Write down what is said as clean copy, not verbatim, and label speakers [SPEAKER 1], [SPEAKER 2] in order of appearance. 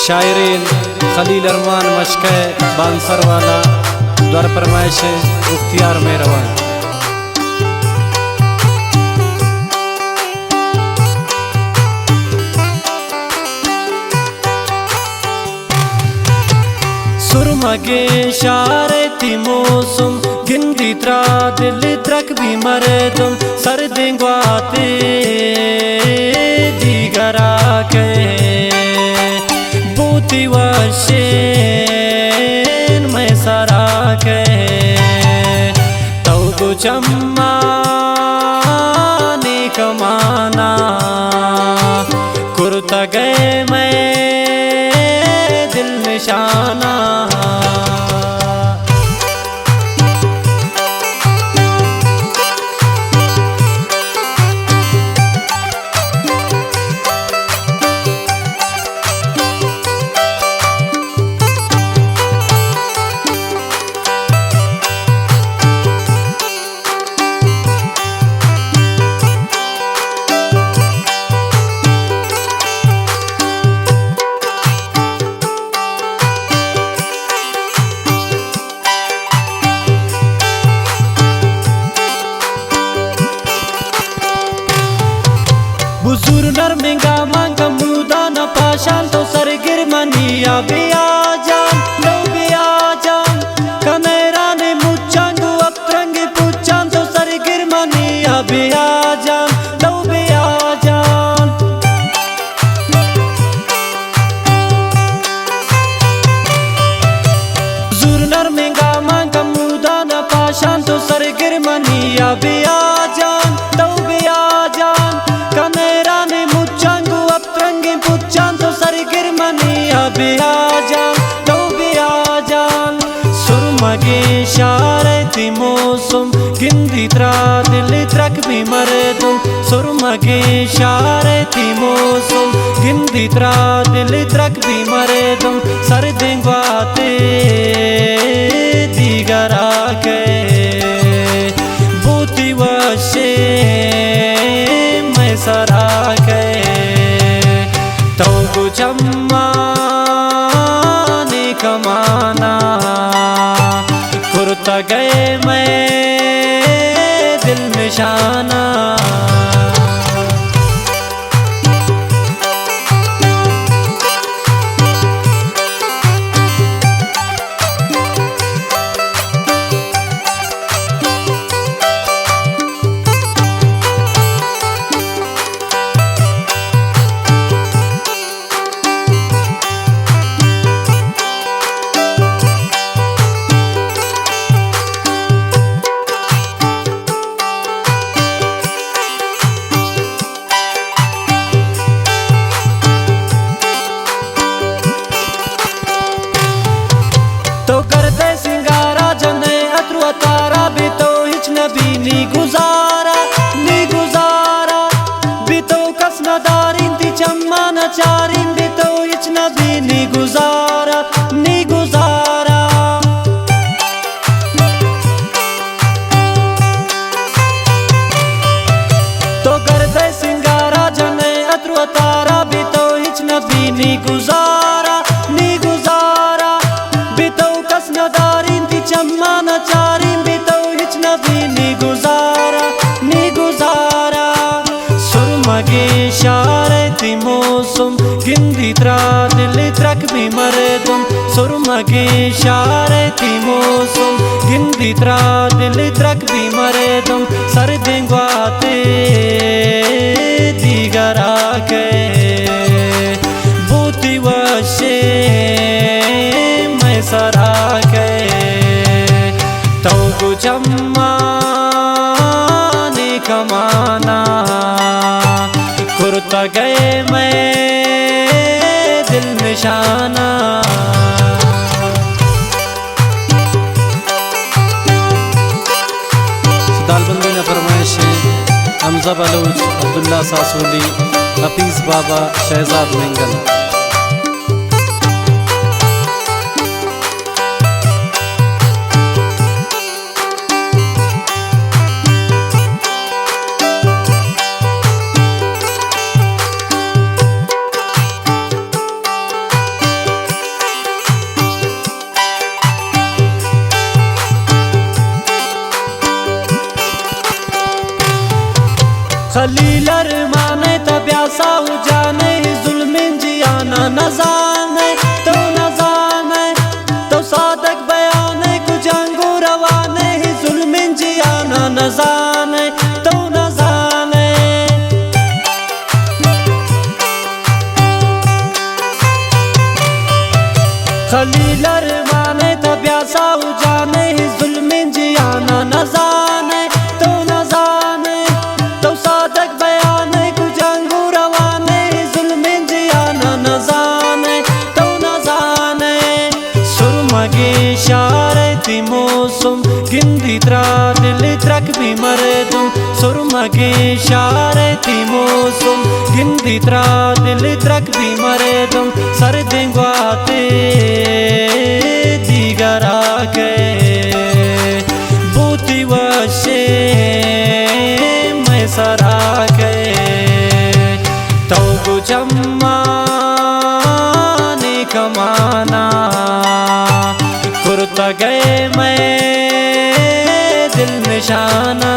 [SPEAKER 1] शायरीन खलील अरमान मशके bouncer वाला द्वार फरमाइश उख्तियार में रवान। सुरमगे शारती मौसम गिंदी त्रा दिल त्रक भी मरदम सर देंगवाते दीगरा के बूती वशेन मैं सरा के तो चम्मा ने कमाना कुर्ता गए मैं दिल निशाना। बुजुर नरमिंगा मांगा मुदा न पाशान तो सरगिर मनिया बिया जान लो बिया जान कनेरा ने मुच्चांगु अपरंगी पुच्चान तो सरगिर मनिया बिया जान लो बिया जान। बुजुर नरमिंगा मांगा मुदा न पाशान तो सरगिर मनिया बिया जान लो बिया जान कनेरा ने मुच्चांगु अपरंगी पुच्चान तो सरगिर मनिया बिया जान तो बिया जान। सुरमगे शारती मौसम गिंदी त्रा दिल त्रक भी मरदम सुरमगे शारती मौसम गिंदी त्रा दिल त्रक भी मरदम सर देंगवाते दीगरा के बूती वशे सरा के तो चम्मा ने कमाना कुर्ता गए मैं दिल निशाना। तो करते सिंगारा जने अत्रुआ तारा भी तो हिच नबी नी गुजारा भी तो कसनदारिन ती चम्मा न चारिन भी तो हिच नबी नी गुजारा तो करते सिंगारा जने अत्रुआ तारा भी तो हिच नबी नी गुजारा नदारिन ती चम्मा न चारिन भी तो हिच नबी नी गुजारा। सुरमगे शारती मौसम गिंदी त्रा दिल त्रक भी मरदम सुरमगे शारती मौसम गिंदी त्रा दिल त्रक भी मरदम सर देंगवाते दीगरा के बूती वशे मैं सरा के तो चम्मा ने कमाना कुर्ता गए मैं दिल निशाना। दालबंदी ने फरमाइश हमजा बलूच अब्दुल्ला सासूली हफीज बाबा शहजाद मंगल। खलीलर माने तब्यासा हो जाने जुल्मिन जियाना न जाने तो सादक बयाने कुछ अंगू रवाने ही जुल्मिन जियाना न जाने तो न जाने। खलीलर माने तब्यासा हो जाने ही जुल्मिन जियाना न जाने तो सादक बयाने कुछ अंगू रवाने ही जुल्मिन जियाना न जाने तो न जाने। सुरमगे शारती मौसम गिंदी त्रा दिल त्रक भी मरदुम सुरमगे शारती मौसम गिंदी त्रा दिल त्रक भी मरदुम सर देंगवाते दिगरा के बूती वशे मैं सरा के तो गुजम्मा ने कमाना कुर्ता गए मैं दिल निशाना।